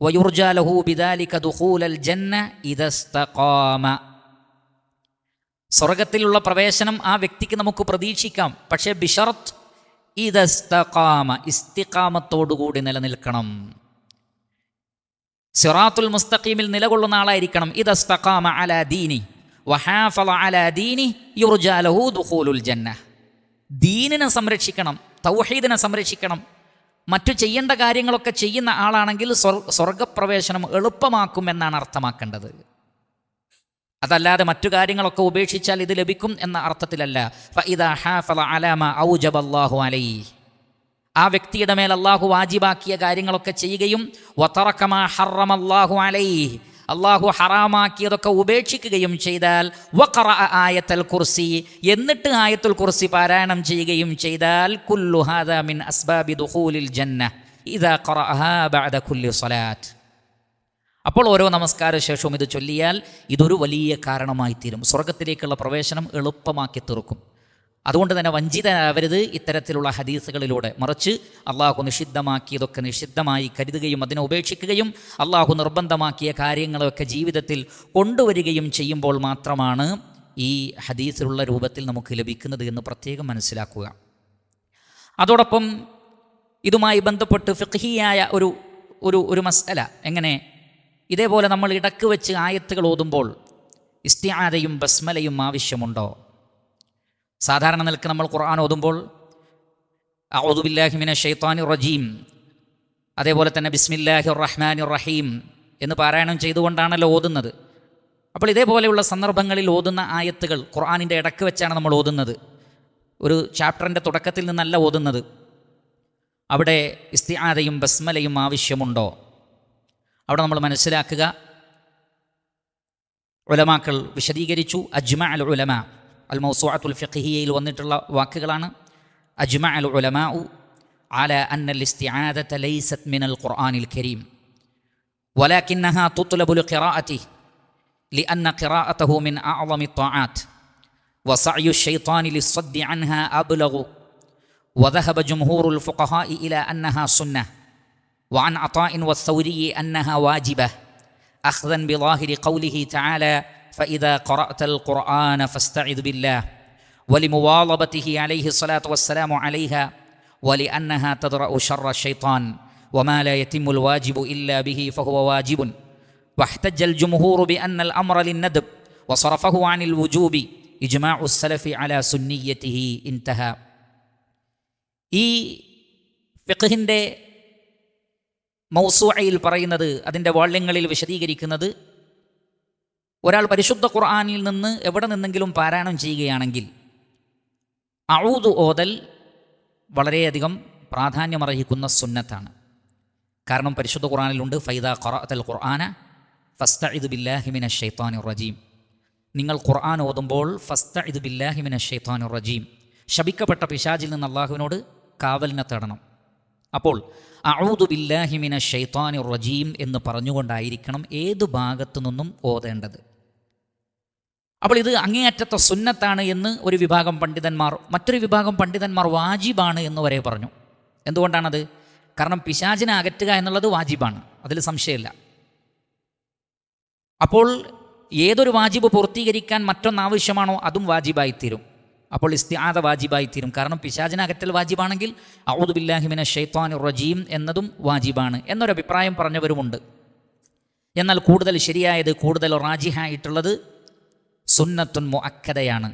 വയുർജാ ലഹു ബിദാലിക ദുഖൂലൽ ജന്ന ഇദാ ഇസ്തഖാമ. സ്വർഗത്തിലുള്ള പ്രവേശനം ആ വ്യക്തിക്ക് നമുക്ക് പ്രതീക്ഷിക്കാം, പക്ഷേ ബിശർത്ത് ഇദാ ഇസ്തഖാമ, ഇസ്തിഖാമത്തോടുകൂടി നിലനിൽക്കണം, സിറാത്തുൽ മുസ്തഖീമിൽ നിലകൊള്ളുന്ന ആളായിരിക്കണം. ഇദാ ഇസ്തഖാമ അലാ ദീനി വഹാഫള അലാ ദീനി യുർജാ ലഹു ദുഖൂലുൽ ജന്ന. ദീനിനെ സംരക്ഷിക്കണം, തൗഹീദിനെ സംരക്ഷിക്കണം, മറ്റു ചെയ്യേണ്ട കാര്യങ്ങളൊക്കെ ചെയ്യുന്ന ആളാണെങ്കിൽ സ്വർഗപ്രവേശനം എളുപ്പമാക്കും എന്നാണ് അർത്ഥമാക്കേണ്ടത്. അതല്ലാതെ മറ്റു കാര്യങ്ങളൊക്കെ ഉപേക്ഷിച്ചാൽ ഇത് ലഭിക്കും എന്ന അർത്ഥത്തിലല്ല. ഫഇദാ ഹാഫള അലാ മാ ഔജബല്ലാഹു അലൈഹി, ആ വ്യക്തിയുടെ മേൽ അള്ളാഹു വാജിബാക്കിയ കാര്യങ്ങളൊക്കെ ചെയ്യുകയും വതറക മാ ഹറമല്ലാഹു അലൈഹി, അള്ളാഹു ഹറാമാക്കിയതൊക്കെ ഉപേക്ഷിക്കുകയും ചെയ്താൽ വഖറഅ ആയത്തുൽ കുർസി, എന്നിട്ട് ആയത്തുൽ കുർസി പാരായണം ചെയ്യുകയും ചെയ്താൽ കുല്ലു ഹാദാ മിൻ അസ്ബാബി ദുഖൂലിൽ ജന്ന ഇദാ ഖറഅഹാ ബഅദ കുല്ലി സ്വലാത്ത്. അപ്പോൾ ഓരോ നമസ്കാര ശേഷവും ഇത് ചൊല്ലിയാൽ ഇതൊരു വലിയ കാരണമായി തീരും. സ്വർഗത്തിലേക്കുള്ള പ്രവേശനം എളുപ്പമാക്കി തീർക്കും. അതുകൊണ്ട് തന്നെ വഞ്ചിതരാവരുത് ഇത്തരത്തിലുള്ള ഹദീസുകളിലൂടെ. മറിച്ച് അള്ളാഹു നിഷിദ്ധമാക്കിയതൊക്കെ നിഷിദ്ധമായി കരുതുകയും അതിനെ ഉപേക്ഷിക്കുകയും അള്ളാഹു നിർബന്ധമാക്കിയ കാര്യങ്ങളൊക്കെ ജീവിതത്തിൽ കൊണ്ടുവരികയും ചെയ്യുമ്പോൾ മാത്രമാണ് ഈ ഹദീസിലുള്ള രൂപത്തിൽ നമുക്ക് ലഭിക്കുന്നത് എന്ന് പ്രത്യേകം മനസ്സിലാക്കുക. അതോടൊപ്പം ഇതുമായി ബന്ധപ്പെട്ട് ഫിഖ്ഹിയായ ഒരു മസ്അല. എങ്ങനെ? ഇതേപോലെ നമ്മൾ ഇടക്ക് വെച്ച് ആയത്തുകൾ ഓതുമ്പോൾ ഇസ്തിആദയും ബസ്മലയും ആവശ്യമുണ്ടോ? സാധാരണ നിലക്ക് നമ്മൾ ഖുർആൻ ഓതുമ്പോൾ അഊദു ബില്ലാഹി മിനശ് ശൈത്വാനിർ റജീം, അതേപോലെ തന്നെ ബിസ്മില്ലാഹിർ റഹ്മാനിർ റഹീം എന്ന് പാരായണം ചെയ്തുകൊണ്ടാണല്ലോ ഓതുന്നത്. അപ്പോൾ ഇതേപോലെയുള്ള സന്ദർഭങ്ങളിൽ ഓതുന്ന ആയത്തുകൾ ഖുർആനിൻ്റെ ഇടക്ക് വെച്ചാണ് നമ്മൾ ഓതുന്നത്. ഒരു ചാപ്റ്ററിൻ്റെ തുടക്കത്തിൽ നിന്നല്ല ഓതുന്നത്. അവിടെ ഇസ്തിആദയും ബസ്മലയും ആവശ്യമുണ്ടോ? അവിടെ നമ്മൾ മനസ്സിലാക്കുക, ഉലമാക്കൾ വിശദീകരിച്ചു. അജ്മഅ അൽ ഉലമ, അൽ മൗസൂഅത്തുൽ ഫിഖ്ഹിയയിൽ വന്നിട്ടുള്ള വാക്കുകളാണ്. അജ്മഅ അൽ ഉലമാഉ അലാ അന്ന അൽ ഇസ്തിആദത ലൈസത് മിനൽ ഖുർആനിൽ കരീം വലാകിന്നഹാ തുത്ലബു ലിഖിറാഅതിഹി ലിഅന്ന ഖിറാഅതഹു മിൻ അഅ്ളമി الطاعات وسعي الشيطان للصد عنها أبلغ وذهب جمهور الفقهاء إلى أنها سنة وعن عطاء والثوري أنها واجبة أخذا بظاهر قوله تعالى فإذا قرأت القرآن فاستعذ بالله ولمواظبته عليه الصلاة والسلام عليها ولأنها تدرأ شر الشيطان وما لا يتم الواجب إلا به فهو واجب واحتج الجمهور بأن الأمر للندب وصرفه عن الوجوب إجماع السلف على سنيته انتهى. ഈ ഫിഖ്ഹിൻ്റെ മൗസൂഅയിൽ പറയുന്നത്, അതിൻ്റെ വാള്യങ്ങളിൽ വിശദീകരിക്കുന്നത്, ഒരാൾ പരിശുദ്ധ ഖുർആനിൽ നിന്ന് എവിടെ നിന്നെങ്കിലും പാരായണം ചെയ്യുകയാണെങ്കിൽ അഊദു ഓതൽ വളരെയധികം പ്രാധാന്യമർഹിക്കുന്ന സുന്നത്താണ്. കാരണം പരിശുദ്ധ ഖുർആനിലുണ്ട് ഫൈദാ ഖറഅതൽ ഖുർആന ഫസ്തഇദ് ബില്ലാഹി മിനശ് ശൈത്വാനിർ റജീം. നിങ്ങൾ ഖുർആൻ ഓതുമ്പോൾ ഫസ്തഇദ് ബില്ലാഹി മിനശ് ശൈത്വാനിർ റജീം, ശപിക്കപ്പെട്ട പിശാചിൽ നിന്ന് അള്ളാഹുവിനോട് കാവലിനെ തേടണം. അപ്പോൾ അഊദു ബില്ലാഹി മിനശ് ശൈത്വാനിർ റജീം എന്ന് പറഞ്ഞുകൊണ്ടായിരിക്കണം ഏതു ഭാഗത്തു നിന്നും ഓതേണ്ടത്. അപ്പോൾ ഇത് അങ്ങേയറ്റത്തെ സുന്നത്താണ് എന്ന് ഒരു വിഭാഗം പണ്ഡിതന്മാർ, മറ്റൊരു വിഭാഗം പണ്ഡിതന്മാർ വാജിബാണ് എന്ന് വരെ പറഞ്ഞു. എന്തുകൊണ്ടാണത്? കാരണം പിശാചിനെ അകറ്റുക എന്നുള്ളത് വാജിബാണ്, അതിൽ സംശയമില്ല. അപ്പോൾ ഏതൊരു വാജിബ് പൂർത്തീകരിക്കാൻ മറ്റൊന്നാവശ്യമാണോ അതും വാജിബായിത്തീരും. അപ്പോൾ ഇസ്തിആദ വാജിബായിത്തീരും. കാരണം പിശാചിനെ അകറ്റൽ വാജിബാണെങ്കിൽ അഊദു ബില്ലാഹി മിനശ് ശൈത്വാനിർ റജീം എന്നതും വാജിബാണ് എന്നൊരഭിപ്രായം പറഞ്ഞവരുമുണ്ട്. എന്നാൽ കൂടുതൽ ശരിയായത്, കൂടുതൽ റാജിഹായിട്ടുള്ളത് സുന്നത്തുൻ മുഅക്കദയാണ്.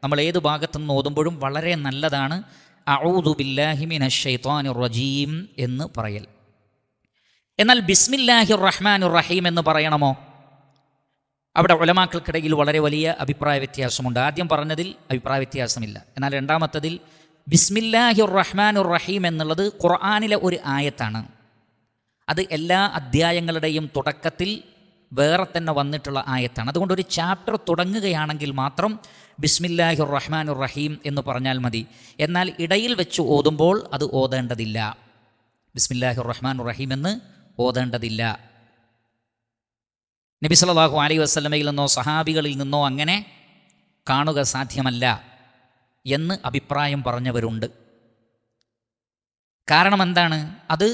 നമ്മൾ ഏത് ഭാഗത്തു നിന്ന് ഓതുമ്പോഴും വളരെ നല്ലതാണ് അഊദു ബില്ലാഹി മിനശ് ശൈത്വാനിർ റജീം എന്ന് പറയൽ. എന്നാൽ ബിസ്മില്ലാഹിർ റഹ്മാനിർ റഹീം എന്ന് പറയണമോ? അവിടെ ഉലമാക്കൾക്കിടയിൽ വളരെ വലിയ അഭിപ്രായ വ്യത്യാസമുണ്ട്. ആദ്യം പറഞ്ഞതിൽ അഭിപ്രായ വ്യത്യാസമില്ല. എന്നാൽ രണ്ടാമത്തതിൽ ബിസ്മില്ലാഹിർ റഹ്മാനിർ റഹീം എന്നുള്ളത് ഖുർആനിലെ ഒരു ആയത്താണ്. അത് എല്ലാ അധ്യായങ്ങളുടെയും തുടക്കത്തിൽ വേറെ തന്നെ വന്നിട്ടുള്ള ആയത്താണ്. അതുകൊണ്ട് ഒരു ചാപ്റ്റർ തുടങ്ങുകയാണെങ്കിൽ മാത്രം ബിസ്മില്ലാഹിർ റഹ്മാനിർ റഹീം എന്ന് പറഞ്ഞാൽ മതി. എന്നാൽ ഇടയിൽ വെച്ച് ഓതുമ്പോൾ അത് ഓതേണ്ടതില്ല. ബിസ്മില്ലാഹിർ റഹ്മാനിർ റഹീം എന്ന് ഓതേണ്ടതില്ല. നബി സല്ലല്ലാഹു അലൈഹി വസല്ലമയിൽ നിന്നോ സഹാബികളിൽ നിന്നോ അങ്ങനെ കാണുക സാധ്യമല്ല എന്ന് അഭിപ്രായം പറഞ്ഞവരുണ്ട്. കാരണം എന്താണ്? അത്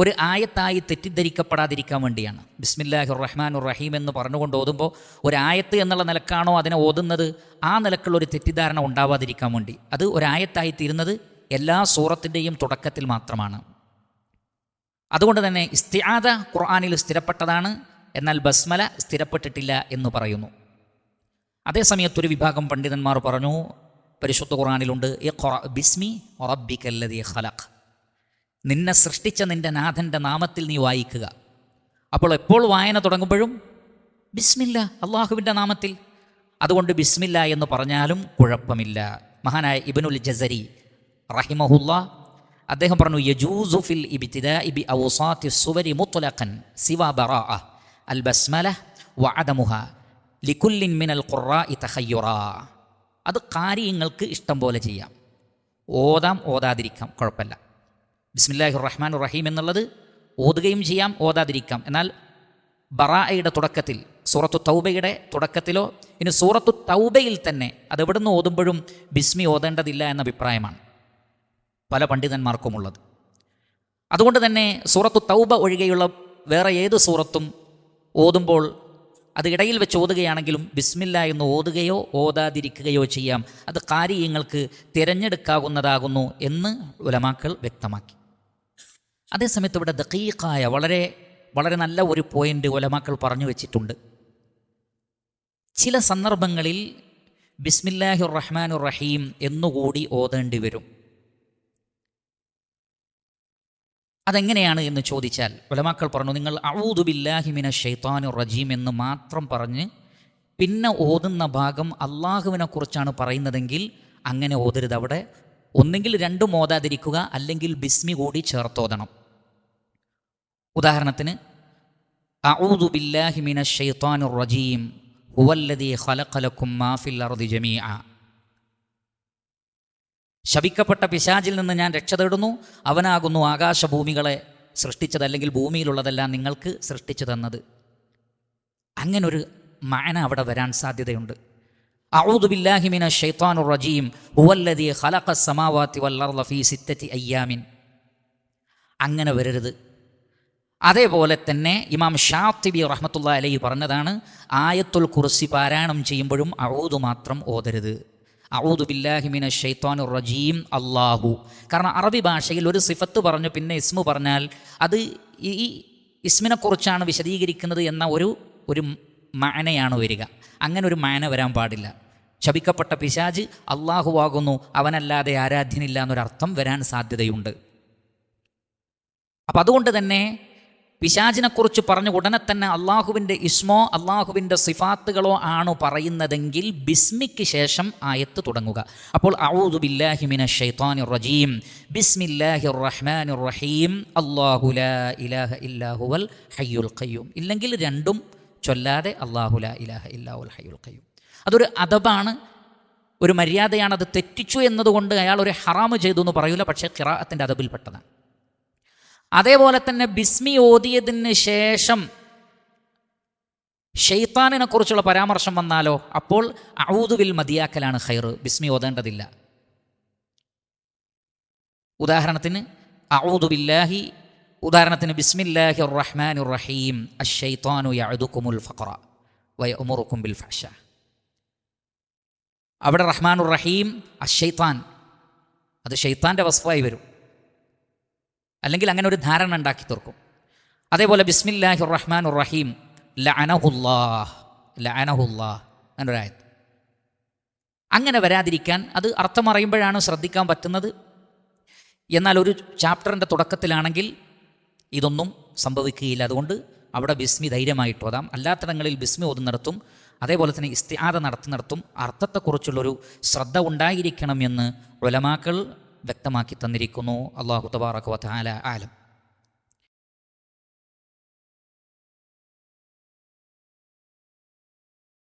ഒരു ആയത്തായി തെറ്റിദ്ധരിക്കപ്പെടാതിരിക്കാൻ വേണ്ടിയാണ്. ബിസ്മില്ലാഹിർ റഹ്മാനിർ റഹീം എന്ന് പറഞ്ഞുകൊണ്ട് ഓതുമ്പോൾ ഒരു ആയത്ത് എന്നുള്ള നിലക്കാണോ അതിനെ ഓതുന്നത്, ആ നിലക്കുള്ളൊരു തെറ്റിദ്ധാരണ ഉണ്ടാവാതിരിക്കാൻ വേണ്ടി. അത് ഒരായത്തായി തീരുന്നത് എല്ലാ സൂറത്തിൻ്റെയും തുടക്കത്തിൽ മാത്രമാണ്. അതുകൊണ്ട് തന്നെ ഇസ്തിആദ ഖുർആനിൽ സ്ഥിരപ്പെട്ടതാണ്, എന്നാൽ ബസ്മല സ്ഥിരപ്പെട്ടിട്ടില്ല എന്ന് പറയുന്നു. അതേസമയത്തൊരു വിഭാഗം പണ്ഡിതന്മാർ പറഞ്ഞു, പരിശുദ്ധ ഖുർആനിലുണ്ട് ഇഖ്റ ബിസ്മി റബ്ബിക്കല്ലദീ ഖലഖ്, നിന്നെ സൃഷ്ടിച്ച നിൻ്റെ നാഥൻ്റെ നാമത്തിൽ നീ വായിക്കുക. അപ്പോൾ എപ്പോൾ വായന തുടങ്ങുമ്പോഴും ബിസ്മില്ല, അള്ളാഹുവിൻ്റെ നാമത്തിൽ. അതുകൊണ്ട് ബിസ്മില്ല എന്ന് പറഞ്ഞാലും കുഴപ്പമില്ല. മഹാനായ ഇബ്നുൽ ജസരി റഹിമഹുല്ലാ അദ്ദേഹം പറഞ്ഞു, യജൂസു ഫിൽ ഇബ്തിദാഇ ബി ഔസാത്തി സുവരി മുത്ലഖൻ സിവാ ബറാഅ അൽ ബസ്മല വഅദമുഹ ലികുല്ലിൻ മിനൽ ഖുറാഇ തഖയ്യുറാ. അത് കാര്യങ്ങൾക്ക് ഇഷ്ടം പോലെ ചെയ്യാം, ഓതാം ഓതാതിരിക്കാം, കുഴപ്പമില്ല. ബിസ്മില്ലാഹിർ റഹ്മാനിർ റഹീം എന്നുള്ളത് ഓതുകയും ചെയ്യാം, ഓതാതിരിക്കാം. എന്നാൽ ബറാഅയുടെ തുടക്കത്തിൽ, സൂറത്തു തൗബയുടെ തുടക്കത്തിലോ ഇനി സൂറത്തു തൗബയിൽ തന്നെ അതെവിടുന്ന് ഓതുമ്പോഴും ബിസ്മി ഓതേണ്ടതില്ല എന്ന അഭിപ്രായമാണ് പല പണ്ഡിതന്മാർക്കുമുള്ളത്. അതുകൊണ്ട് തന്നെ സൂറത്തു തൗബ ഒഴികെയുള്ള വേറെ ഏത് സൂറത്തും ഓതുമ്പോൾ അത് ഇടയിൽ വെച്ച് ഓതുകയാണെങ്കിലും ബിസ്മില്ല എന്ന് ഓതുകയോ ഓതാതിരിക്കുകയോ ചെയ്യാം. അത് ഖാരിയങ്ങൾക്ക് തിരഞ്ഞെടുക്കാവുന്നതാകുന്നു എന്ന് ഉലമാക്കൾ വ്യക്തമാക്കി. അതേസമയത്ത് ഇവിടെ ദഖീഖായ വളരെ വളരെ നല്ല ഒരു പോയിന്റ് ഉലമാക്കൾ പറഞ്ഞു വെച്ചിട്ടുണ്ട്. ചില സന്ദർഭങ്ങളിൽ ബിസ്മില്ലാഹിർ റഹ്മാനുർ റഹീം എന്നുകൂടി ഓതേണ്ടി വരും. അതെങ്ങനെയാണ് എന്ന് ചോദിച്ചാൽ ഉലമാക്കൾ പറഞ്ഞു, നിങ്ങൾ അഊദു ബില്ലാഹി മിനശ് ശൈത്താനിർ റജീം എന്ന് മാത്രം പറഞ്ഞ് പിന്നെ ഓതുന്ന ഭാഗം അള്ളാഹുവിനെ കുറിച്ചാണ് പറയുന്നതെങ്കിൽ അങ്ങനെ ഓതരുത്. അവിടെ ഒന്നെങ്കിൽ രണ്ടും ഓതാതിരിക്കുക, അല്ലെങ്കിൽ ബിസ്മി കൂടി ചേർത്തോതണം. ഉദാഹരണത്തിന് അഊദു ബില്ലാഹി മിനശ് ശൈത്താനിർ റജീം ഹുവല്ലദീ ഖലഖ ലക്കും മാ ഫിൽ അർദി ജമീഅ. ശപിക്കപ്പെട്ട പിശാചിൽ നിന്ന് ഞാൻ രക്ഷ തേടുന്നു, അവനാകുന്നു ആകാശഭൂമികളെ സൃഷ്ടിച്ചത്, അല്ലെങ്കിൽ ഭൂമിയിലുള്ളതെല്ലാം നിങ്ങൾക്ക് സൃഷ്ടിച്ചു തന്നത്. അങ്ങനൊരു മഅന അവിടെ വരാൻ സാധ്യതയുണ്ട്. അഊദു ബില്ലാഹി മിനശ് ശൈത്താനിർ റജീം ഹുവല്ലദീ ഖലഖസ് സമാവാതി വൽ അർള ഫീ സിത്തത്തി അയ്യാമിൻ. അങ്ങനെ വരരുത്. അതേപോലെ തന്നെ ഇമാം ഷാത്തിബി റഹ്മത്തുള്ളാഹി അലൈഹി പറഞ്ഞതാണ്, ആയത്തുൽ കുർസി പാരായണം ചെയ്യുമ്പോഴും അഊദു മാത്രം ഓതരുത്. അഊദു ബില്ലാഹി മിനശ് ശൈത്താനിർ റജീം അല്ലാഹു. കാരണം അറബി ഭാഷയിൽ ഒരു സിഫത്ത് പറഞ്ഞു പിന്നെ ഇസ്മു പറഞ്ഞാൽ അത് ഈ ഇസ്മിനെക്കുറിച്ചാണ് വിശദീകരിക്കുന്നത് എന്ന ഒരു മഅനയാണ് വരിക. അങ്ങനെ ഒരു മഅന വരാൻ പാടില്ല. ശപിക്കപ്പെട്ട പിശാച് അല്ലാഹു ആകുന്നു, അവനല്ലാതെ ആരാധ്യനില്ല എന്നൊരർത്ഥം വരാൻ സാധ്യതയുണ്ട്. അപ്പം അതുകൊണ്ട് തന്നെ പിശാചിനെക്കുറിച്ച് പറഞ്ഞ ഉടനെ തന്നെ അള്ളാഹുവിൻ്റെ ഇസ്മോ അള്ളാഹുവിൻ്റെ സിഫാത്തുകളോ ആണ് പറയുന്നതെങ്കിൽ ബിസ്മിക്ക് ശേഷം ആയത്ത് തുടങ്ങുക. അപ്പോൾ അഊദു ബില്ലാഹി മിനശ് ശൈത്താനിർ റജീം ബിസ്മില്ലാഹിർ റഹ്മാനിർ റഹീം അല്ലാഹു ലാ ഇലാഹ ഇല്ലാ ഹുവൽ ഹയ്യുൽ ഖയ്യൂം. ഇല്ലെങ്കിൽ രണ്ടും ചൊല്ലാതെ അല്ലാഹു ലാ ഇലാഹ ഇല്ലാ ഹുവൽ ഹയ്യുൽ ഖയ്യൂം. അതൊരു അദബാണ്, ഒരു മര്യാദയാണ്. അത് തെറ്റിച്ചു എന്നതുകൊണ്ട് അയാൾ ഒരു ഹറാമ് ചെയ്തു എന്ന് പറയില്ല, പക്ഷേ ഖിറാഅത്തിൻ്റെ അദബിൽപ്പെട്ടതാണ്. അതേപോലെ തന്നെ ബിസ്മി ഓതിയതിന് ശേഷം ഷെയ്ത്താനിനെ കുറിച്ചുള്ള പരാമർശം വന്നാലോ അപ്പോൾ അഊദുവിൽ മതിയാക്കലാണ് ഖൈർ, ബിസ്മി ഓതേണ്ടതില്ല. ഉദാഹരണത്തിന് ബിസ്മില്ലാഹിർ റഹ്മാനിർ റഹീം അശ്ശൈത്താനു യഅദുകുമുൽ ഫഖറ വയഅമുറുകും ബിൽ ഫഹ്ശ. അവിടെ റഹ്മാനുർ റഹീം അശ്ശൈത്താൻ, അത് ഷെയ്ത്താൻ്റെ വസ്ഫായി വരും, അല്ലെങ്കിൽ അങ്ങനെ ഒരു ധാരണ ഉണ്ടാക്കി തീർക്കും. അതേപോലെ ബിസ്മില്ലാഹിർ റഹ്മാനുർ റഹീം ലഅനഹുല്ലാഹ് എന്നൊരായത്. അങ്ങനെ വരാതിരിക്കാൻ അത് അർത്ഥം അറിയുമ്പോഴാണ് ശ്രദ്ധിക്കാൻ പറ്റുന്നത്. എന്നാൽ ഒരു ചാപ്റ്ററിൻ്റെ തുടക്കത്തിലാണെങ്കിൽ ഇതൊന്നും സംഭവിക്കുകയില്ല. അതുകൊണ്ട് അവിടെ ബിസ്മി ധൈര്യമായിട്ട് ഓതാം. അല്ലാത്തിടങ്ങളിൽ ബിസ്മി ഓതുന്നിടത്തും അതേപോലെ തന്നെ ഇസ്തിആദ നടത്തുന്നിടത്തും അർത്ഥത്തെക്കുറിച്ചുള്ളൊരു ശ്രദ്ധ ഉണ്ടായിരിക്കണം എന്ന് ഉലമാക്കൾ വ്യക്തമാക്കി തന്നിരിക്കുന്നു. അല്ലാഹു തബാറക വ തആല ആലം.